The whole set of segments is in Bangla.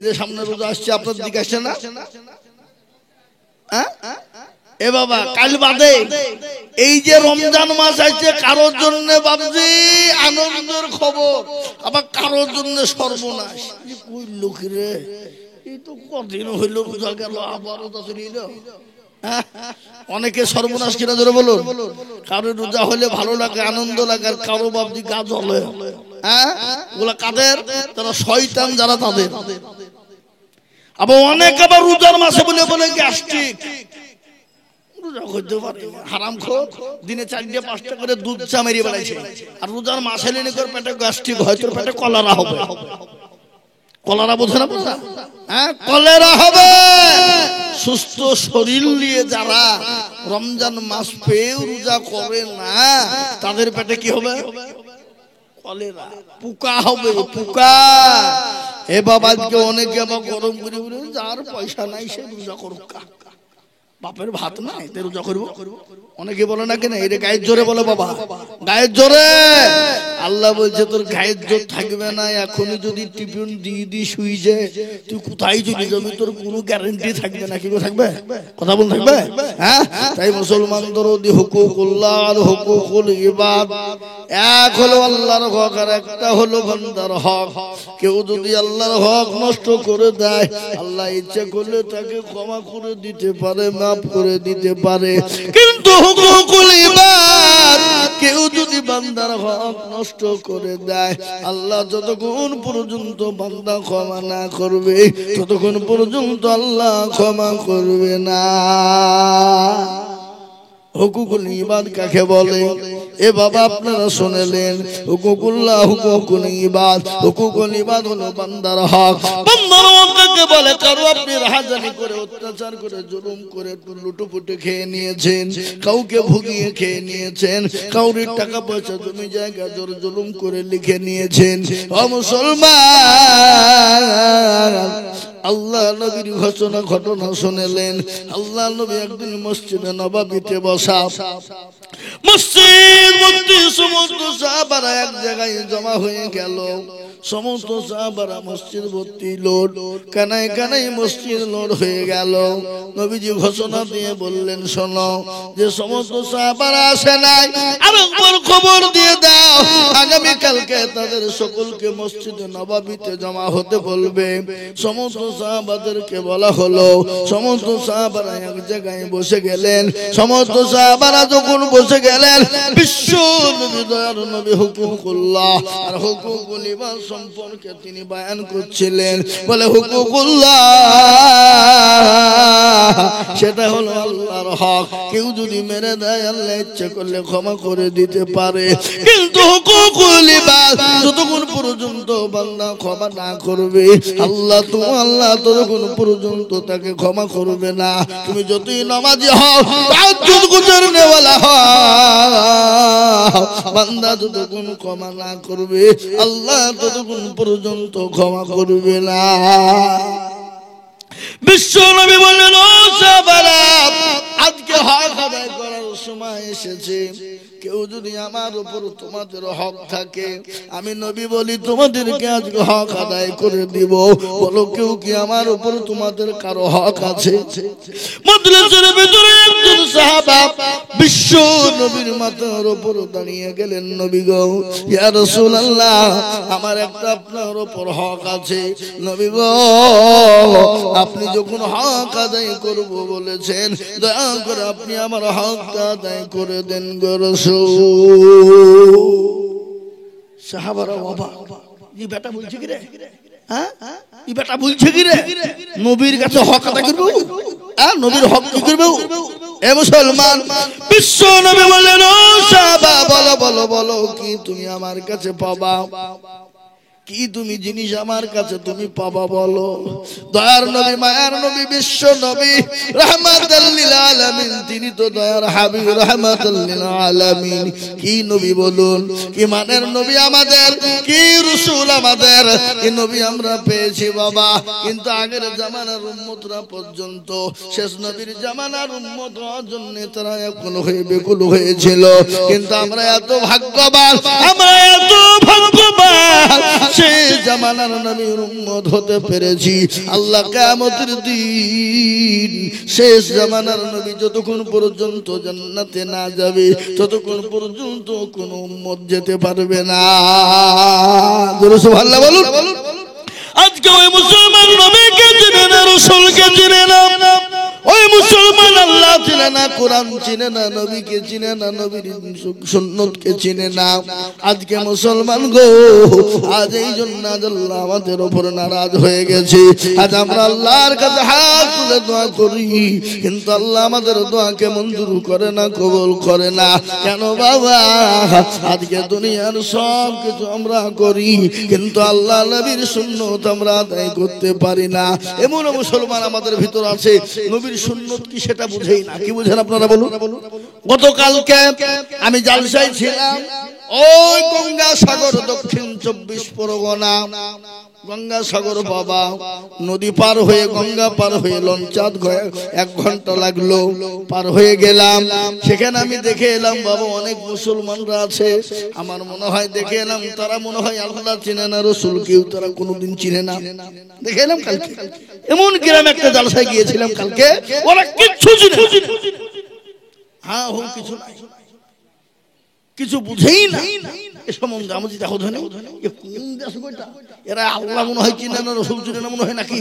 যে সামনে রোজা আসছে আপনার দিকে আসছে না? এ বাবা কাল বাদে এই যে রমজান মাস আসছে কারোর জন্য বাবজি আনন্দের খবর, আবার কারোর জন্য সর্বনাশ। কই লোক রে, এই তো কদিন হইল রোজা গেল আবার রোজা চলে এলো। অনেকে সর্বনাশ কিনা ধরে বলুন। কারো রোজা হলে ভালো লাগে, আনন্দ লাগে, আর কারো বাবজি গা জ্বলে। ওগুলা কাদের? তারা শয়তান যারা তাদের। আবার অনেক আবার রোজার মাসে বলে বলে গ্যাস্ট্রিক, রোজা করতে পারে হারামখোর, দিনে 4-5টা করে দুধ চা মেরিয়ে বেড়াইছে, আর রোজার মাসে লেনে করে পেটে গ্যাস্ট্রিক হয়, তোর পেটে কলেরা হবে। কলেরা বোঝে না? কলেরা হবে। সুস্থ শরীর নিয়ে যারা রমজান মাস পেয়েও রোজা করে না, তাদের পেটে কি হবে? কলেরা, পোকা হবে, পোকা। এ বাবা আজকে অনেকে আবার গরম করে বলে যার পয়সা নাই সে রোজা করুক, বাপের ভাত নাই তে রোজা করবো। অনেকে বলে না কেন, এটা গায়ের জোরে বলে বাবা, গায়ের জোরে। আল্লাহ বলছে তোর গায়ের জোর থাকবে না, এখনই যদি টিফিন দিয়ে দি শুই যায় তুই কোথায় চলে যাবি, তোর কোনো গ্যারান্টি থাকবে না। কি থাকবে? কথা বল থাকবে। হ্যাঁ, তাই মুসলমানদের হুকুকুল্লাহ আর হুকুকুল ইবাদ, এক হলো আল্লাহর হক আর একটা হলো বান্দার হক। কেউ যদি আল্লাহর হক নষ্ট করে দেয়, আল্লাহ ইচ্ছা করলে তাকে ক্ষমা করে দিতে পারে, মাফ করে দিতে পারে। কিন্তু হুকুকুল ইবাদ, কেউ যদি বান্দার হক নষ্ট করে দেয়, আল্লাহ যতক্ষণ পর্যন্ত বান্দা ক্ষমা না করবে ততক্ষণ পর্যন্ত আল্লাহ ক্ষমা করবে না। হুকুকুল ইবাদ কাকে বলে? এ বাবা আপনারা শুনলেন, হুকুকুল্লাহ হুকুকুল ইবাদ। হুকুকুল ইবাদ হলো বান্দার হক। বান্দার হক কাকে বলে? কারো আপনি রাহাজানি করে, অত্যাচার করে, জুলুম করে, লুটোপুটে খেয়ে নিয়েছেন, কাউকে ভুগিয়ে খেয়ে নিয়েছেন, কাউরির টাকা পয়সা জমি জায়গা জোর জুলুম করে লিখে নিয়েছেন। ও মুসলমান, আল্লাহ নবীর ঘটনা শুনলেন। আল্লাহ নবী একদিন মসজিদে নববীতে বসা, মসজিদ ভর্তি সমস্ত সাহাবারা এক জায়গায় জমা হয়ে গেল। সমস্ত সাহাবারা মসজিদ ভর্তি লোড, কানায় কানায় মসজিদ লোড হয়ে গেল। নবীজি ঘোষণা দিয়ে বললেন, শোনো, যে সমস্ত সাহাবারা আসে নাই আরেকবার খবর দিয়ে দাও, আগামী কালকে তাদের সকলকে মসজিদে নববীতে জমা হতে বলবে। সমস্ত সাহাবাদেরকে বলা হলো। সমস্ত সাহাবারা এক জায়গায় বসে গেলেন। সমস্ত সাহাবারা যখন বসে গেলেন, বিশ্ব নবী দয়ার নবী হুকুকুল্লাহ আর হুকুকুল ইবাদ সম্পর্কে তিনি বয়ান করছিলেন। বলে হুকুকুল্লাহ সেটা হলো আল্লাহর হক। কেউ যদি মেরে দেয় আল্লাহ ইচ্ছে করলে ক্ষমা করে দিতে পারে, কিন্তু হুকুকুল ইবাদ যতক্ষণ পর্যন্ত বান্দা ক্ষমা না করবে, আল্লাহ ততক্ষণ পর্যন্ত তাকে ক্ষমা করবে না। তুমি যতই নামাজি হও, তাহাজ্জুদ গুজারনেওয়ালা হও, বান্দা যতক্ষণ ক্ষমা না করবে, আল্লাহ ততক্ষণ পর্যন্ত ক্ষমা করবে না। বিশ্ব নবী বললেন, ও সাহাবারা, আজকে হক আদায় করার সময় এসেছে। কেউ যদি আমার উপর তোমাদের হক থাকে, আমি নবী বলি তোমাদেরকে আজকে হক আদায় করে দিব। বলো, কেউ কি আমার উপর তোমাদের কারো হক আছে? মজলিসের ভিতরে একজন সাহাবা বিশ্ব নবীর মাথার উপর দাঁড়িয়ে গেলেন। নবী গো, ইয়া রাসূলুল্লাহ, আমার একটা আপনার উপর হক আছে। নবী গো, আপনি যখন হক আদায় করব বলেছেন, দয়া করে আপনি আমার হকটা আদায় করে দেন গো রাসূল। সাহাবারা বাবা, এই বেটা বলছে কি রে? হ্যাঁ, এই বেটা বলছে কি রে? নবীর কাছে হক আদায় করব? নবীর হক কি করব? এ মুসলমান, বিশ্ব নবী বললেন, ও সাহাবা, বলো বলো বলো, কি তুমি আমার কাছে পাবা? কি তুমি জিনিস আমার কাছে তুমি পাবা? বলো। দয়ার নবী, মায়ার নবী, বিশ্ব নবী, রাহমাতাল লিল আলামিন, তিনি তো দয়ার হাবিব, রাহমাতাল লিল আলামিন। কি নবী বলুন, কি মানের নবী আমাদের, কি রাসূল আমাদের, কি নবী আমরা পেয়েছি বাবা। কিন্তু আগের জামানার উম্মতরা পর্যন্ত শেষ নবীর জামানার উম্মত হওয়ার জন্য তারা এখন হয়ে বেকুল হয়েছিল। কিন্তু আমরা এত ভাগ্যবান, আমরা এত ভাগ্য মুসলমান শেষ জামানার নবীর উম্মত হতে পেরেছি। আল্লাহ কিয়ামতের দিন শেষ জামানার নবী যতক্ষণ পর্যন্ত জান্নাতে না যাবে ততক্ষণ পর্যন্ত কোন উম্মত যেতে পারবে না। জোরে সুবহানাল্লাহ বলুন। আজকে ওই মুসলমান নবীকে চিনে না, রাসূলকে চিনে না, ওই মুসলমান আল্লাহ চিনে না, কোরআন চিনে না, নবীকে চিনে না, নবীর সুন্নতকে চিনে না। আজকে মুসলমান গো, আজ এই জন্য আল্লাহ আমাদের উপর নারাজ হয়ে গেছে। আজ আমরা আল্লাহর কাছে হাত তুলে দোয়া করি, কিন্তু আল্লাহ আমাদের দোয়াকে মঞ্জুর করে না, কবুল করে না। কেন বাবা? আজকে দুনিয়ার সব কিছু আমরা করি, কিন্তু আল্লাহ নবীর সুন্নত আমরা আদায় করতে পারি না। এমন মুসলমান আমাদের ভিতর আছে, নবীর সুন্নত কি সেটা বুঝেই না। কি বুঝেন আপনারা বলুন? গতকালকে আমি জালসায় ছিলাম, ওই গঙ্গা সাগর দক্ষিণ 24 পরগনা গঙ্গা সাগর বাবা, নদী পার হয়ে গঙ্গা পার হয়ে লঞ্চাত 1 ঘন্টা লাগলো, পার হয়ে গেলাম। সেখানে আমি দেখে এলাম বাবা অনেক মুসলমানরা আছে। আমার মনে হয় দেখে এলাম তারা মনে হয় আল্লাহ চিনে না, রাসূল কেউ তারা কোনোদিন চিনে না। দেখে এলাম কালকে এমন গ্রাম একটা জালসায় গিয়েছিলাম কালকে, ওরা কিচ্ছু চিনে না। হ্যাঁ হোক কিছু নাই, কিছু বুঝেই না এ সম্বন্ধে। আমি দেখো ধনে কোন দেশ কইটা, এরা আল্লাহ মনে হয় চিনে না, রাসূল চিনে না মনে হয় নাকি?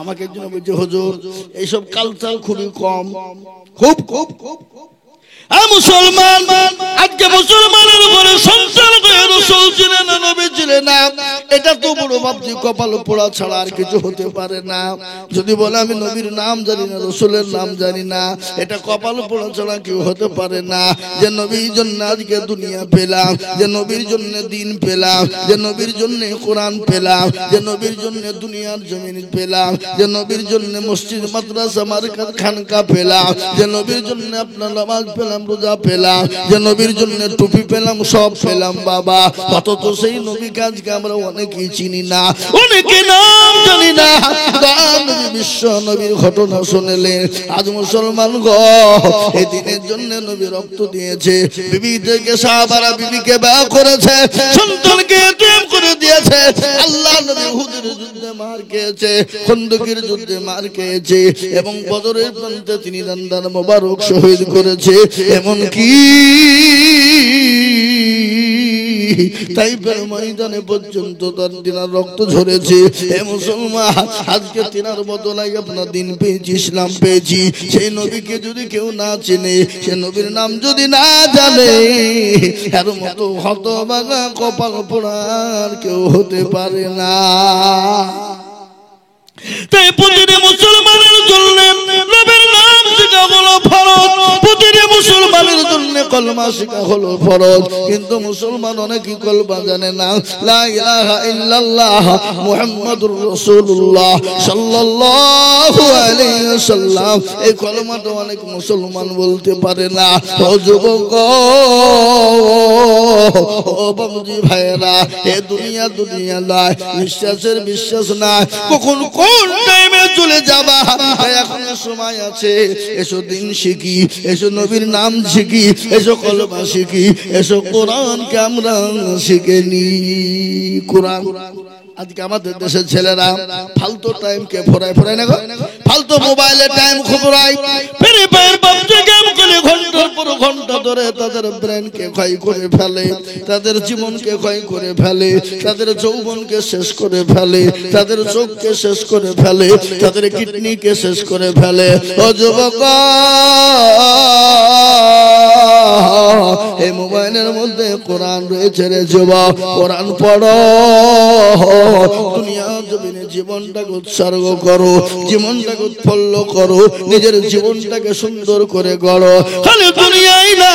আমাকে একজন বলছে হুজুর এইসব কালচার খুবই কম, খুব খুব খুব। মুসলমান আজকে মুসলমানের উপরে সন্তান রাসূল চিনে না, নবী চিনে না, এটা তো বড় বাপজি কপাল পোড়া ছাড়া আর কিছু হতে পারে না। যদি বলে আমি নবীর নাম জানি না, রাসূলের নাম জানি না, এটা কপাল পোড়া ছাড়া কেউ হতে পারে না। যে নবীর জন্য আজকে দুনিয়া পেলাম, যে নবীর জন্য দিন পেলাম, যে নবীর জন্য কোরআন পেলাম, যে নবীর জন্য দুনিয়ার জমিন পেলাম, যে নবীর জন্য মসজিদ মাদ্রাসা মার্কাত খানকা পেলাম, যে নবীর জন্য আপনার নামাজ পেলাম, রোজা পেলাম, যে নবীর জন্য টুপি পেলাম, সব পেলাম বাবা। অথচ সেই নবীকে আজকে আমরা অনেকেই চিনি না, অনেকে নাম জানি না। বিশ্ব নবীর ঘটনা শুনলেন। আজ মুসলমান গো, এই দিনের জন্য নবী রক্ত দিয়েছে, বিবিদেরকে সাহাবারা বিবিকে বিয়ে করেছে, সন্তানকে এতিম করে দিয়েছে। আল্লাহ নবী উহুদের যুদ্ধে মার খেয়েছে, খন্দকের যুদ্ধে মার খেয়েছে, এবং বদরের প্রান্তে তিনি দান্দার মোবারক শহীদ করেছে। এমন কি তাইফের ময়দানে পর্যন্ত তার তিনার রক্ত ঝরেছে। এ মুসলমান আজকে তিনার বদলায় আপনার দিন পেয়েছি, ইসলাম পেয়েছি। সেই নবীকে যদি কেউ না চেনে, সে নবীর নাম যদি না জানে, এর মতো হতভাগা কপাল পোড়ার কেউ হতে পারে না। তাই প্রতিটি মুসলমানের জন্য নবীর নাম শেখা হলো ফরজ, প্রতিটি মুসলমানের জন্য কলমা শেখা হলো ফরজ। কিন্তু মুসলমান অনেকেই কলমা জানে না। লা ইলাহা ইল্লাল্লাহ মুহাম্মাদুর রাসূলুল্লাহ সাল্লাল্লাহু আলাইহি ওয়াসাল্লাম, এই কলমাটা অনেক মুসলমান বলতে পারে না। ও যুবক, ও বাবুজি ভাইরা, এ দুনিয়া দুনিয়া নয়, বিশ্বাসের বিশ্বাস না, কখন কোন টাইমে চলে যাবা। এখন সময় আছে, এসো দিন শিখি, এসো নবীর নাম শিখি, এসো কলমা শিখি, এসো কোরআনকে আমরা শিখে নি। কোরআন আজকে আমাদের দেশের ছেলেরা ফালতু টাইমকে ফোরায় না গো, ফালতু মোবাইলে টাইম খবরায়, ফ্রি ফায়ার পাবজি গেম খেলে ঘন্টার পর ঘন্টা ধরে তাদের ব্রেনকে ক্ষয় করে ফেলে, তাদের জীবনকে ক্ষয় করে ফেলে, তাদের যৌবনকে শেষ করে ফেলে, তাদের চোখকে শেষ করে ফেলে, তাদের কিডনিকে শেষ করে ফেলে। ও যুবক, এই মোবাইলের মধ্যে কোরআন রয়েছে রে যুবক, কোরআন পড়ো, দুনিয়া জমিনে জীবনটাকে উৎসর্গ করো, জীবনটাকে উৎফুল্ল করো, নিজের জীবনটাকে সুন্দর করে গড়ো। খালি দুনিয়াই না,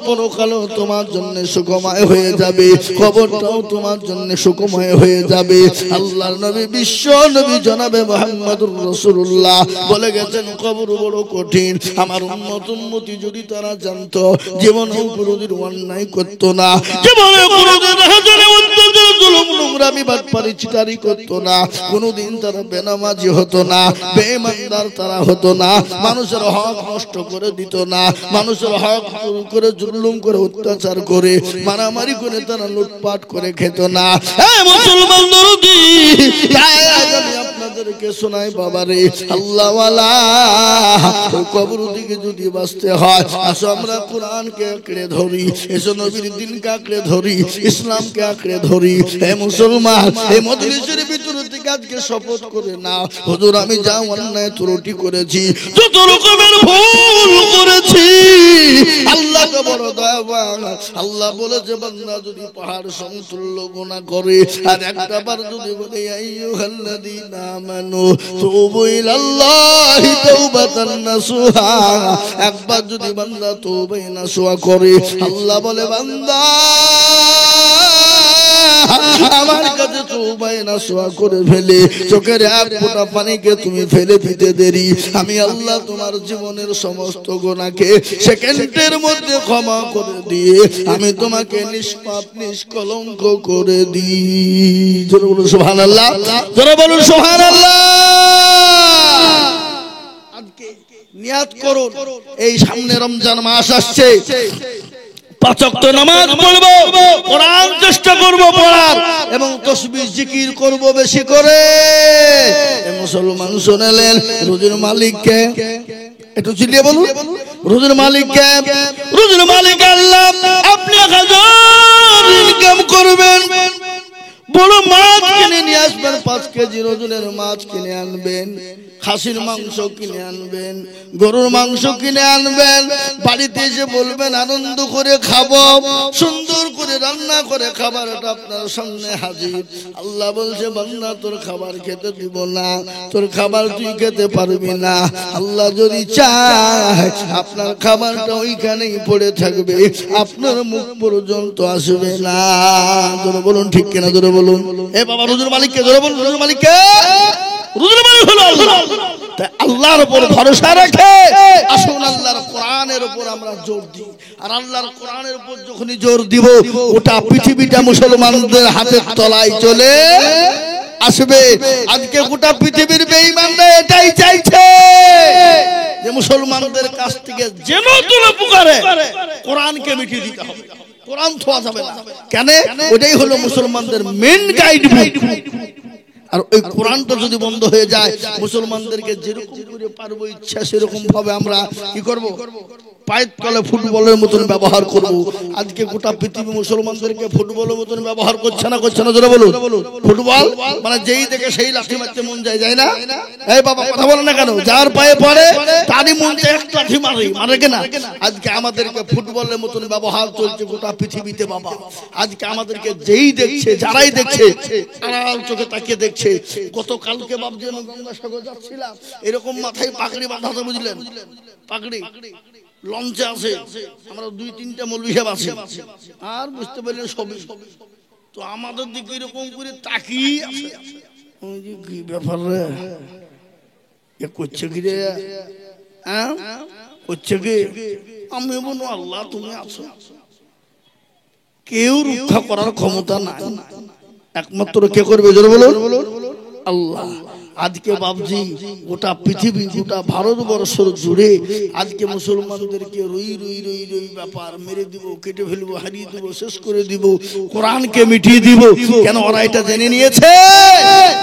পরকালও তোমার জন্য সুখময় হয়ে যাবে, কবরটাও তোমার জন্য সুখময় হয়ে যাবে। আল্লাহর নবী বিশ্ব নবী জনাবে মুহাম্মদুর রাসূলুল্লাহ বলে গেছেন, কবর বড় কঠিন, আমার উম্মত উম্মতি যদি তার তারা জানতো, জীবনেও কোনোদিন অন্যায় করতো না, জীবনে কোনোদিন হাজারে অত্যাচার জুলুম নোংরামি বাটপারি চিটারি করতো না, কোনোদিন তারা বেনামাজি হতো না, বেঈমানদার তারা হতো না, মানুষের হক নষ্ট করে দিত না, মানুষের হক করে জুলুম করে অত্যাচার করে মারামারি করে তারা লুটপাট করে খেত না। মুসলমান দরদি আমি আপনাদেরকে শোনাই বাবারে, আল্লাহওয়ালা কবর দিকে যদি বাঁচতে হয়, আসো আমরা কোরআনকে আঁকড়ে ধরি, এসো নবীর দিনকে আঁকড়ে ধরি, ইসলামকে আঁকড়ে ধরি। হে মুসলমান, এই মজলিসের ভিতর থেকে আজকে শপথ করে না, হুজুর আমি যা অন্যায় ত্রুটি করেছি, যত রকমের ভুল করেছি, আল্লাহকে বড় দয়াবান, আল্লাহ বলেছে বান্দা যদি পাহাড় সমতুল্য গুনাহ করে আর একটা বার যদি বলে আইয়ুহাল্লাযীনা আমানু তুবু ইলাল্লাহি তাওবাতান নাসুহা, একবার যদি বান্দা তওবা নাসুহা করে, আল্লাহ বলে বান্দা আমার কাছে তওবা নাসুহা করে ফেলে চোখের এক ফোঁটা পানিকে তুমি ফেলে দিতে দেরি, আমি আল্লাহ তোমার জীবনের সমস্ত গুনাহকে সেকেন্ডের মধ্যে ক্ষমা করে দিয়ে আমি তোমাকে নিষ্পাপ নিষ্কলঙ্ক করে দিই। জোরে বলুন সুবহানাল্লাহ, জোরে বলুন সুবহানাল্লাহ। আজকে নিয়াত করুন, এই সামনে রমজান মাস আসছে, 5 ওয়াক্ত নামাজ পড়বো, কোরআন চেষ্টা করব পড়ার এবং তাসবিহ জিকির করব বেশি করে। মুসলমান শুনলেন, রোজের মালিককে একটু চিল্লিয়ে বলুন, রোজের মালিককে, রোজের মালিক আল্লাহ। আপনি 1000 ইনকাম করবেন, বড় মাছ কিনে নিয়ে আসবেন, 5 কেজি ওজনের মাছ কিনে আনবেন, খাসির মাংস কিনে আনবেন, গরুর মাংস কিনে আনবেন, বাড়িতে এসে বলবেন আনন্দ করে খাবো, সুন্দর করে রান্না করে খাবারটা আপনার সামনে হাজির। আল্লাহ বলছে বান্দা তোর খাবার খেতে দিব না, তোর খাবার তুই খেতে পারবি না। আল্লাহ যদি চায় আপনার খাবারটা ওইখানেই পড়ে থাকবে, আপনার মুখ পর্যন্ত আসবে না। জোরে বলুন ঠিক কিনা, জোরে বলুন। এ বাবা রোজের মালিককে জোরে বলুন, রোজের মালিককে, রোজের মালিক হলো আল্লাহ। তাই আল্লাহর উপর ভরসা রেখে আসুন আল্লাহর কোরআনের উপর আমরা জোর দিই। আর আল্লাহর কোরআনের উপর যখনই জোর দিব, গোটা পৃথিবীটা মুসলমানদের হাতের তলায় চলে আসবে। আজকে গোটা পৃথিবীর বেঈমানরা এটাই চাইছে যে মুসলমানদের কাছ থেকে যেন কোনো প্রকারে কোরআনকে মিটিয়ে দিতে হবে, কোরআন ছোঁয়া যাবে না। কেন? ওটাই হলো মুসলমানদের মেন গাইড বুক। আর ওই কোরআনটা যদি বন্ধ হয়ে যায়, মুসলমানদেরকে যেরকম করে পারবো ইচ্ছা সেরকম ভাবে আমরা কি করব, পায়ের তলে ফুটবলের মতন ব্যবহার করব। আজকে গোটা পৃথিবী মুসলমানদেরকে ফুটবলের মতন ব্যবহার করছে না, করছে না, জোরে বলুন। ফুটবল মানে যেই দেখে সেই লাঠি মারতে মন যায়, যায় না? এই বাবা কথা বলে না কেন? যার পায়ে পড়ে তারই মন চায় এক লাঠি মারে, মারে কিনা? আজকে আমাদেরকে ফুটবলের মতন ব্যবহার চলছে গোটা পৃথিবীতে বাবা। আজকে আমাদেরকে যেই দেখছে, যারাই দেখছে, আড়াল চোখে তাকিয়ে দেখছে। গতকালকে ভাবছি আমি গঙ্গাসাগর যাচ্ছিলাম, এরকম মাথায় পাগড়ি বাঁধাতে, বুঝলেন, পাগড়ি লঞ্চে আছে, আমরা 2-3টা মৌলভী সাহেব আছে, আর বুঝতে পারলেন সবই। তো আমাদের দিকে এরকম করে তাকিয়ে আছে, কি ব্যাপার রে, এ করছে কি রে, হ্যাঁ করছে কি? আমি বলবো আল্লাহ তুমি আছো, কেউ রক্ষা করার ক্ষমতা নাই, একমাত্র কে করবে, জোরে বলুন আল্লাহ। আজকে বাবজি গোটা পৃথিবী, গোটা ভারতবর্ষ জুড়ে আজকে মুসলমানদেরকে রই রই রই রই ব্যাপার, মেরে দিব, কেটে ফেলবো, হারিয়ে দিব, শেষ করে দিব, কোরআনকে মিটিয়ে দিব। কেন? ওরা এটা জেনে নিয়েছে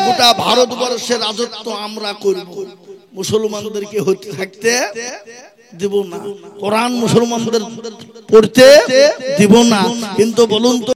গোটা ভারতবর্ষের রাজত্ব আমরা করব, মুসলমানদেরকে হতে থাকতে দিব না, কোরআন মুসলমানদের পড়তে দিব না। কিন্তু বলুন তো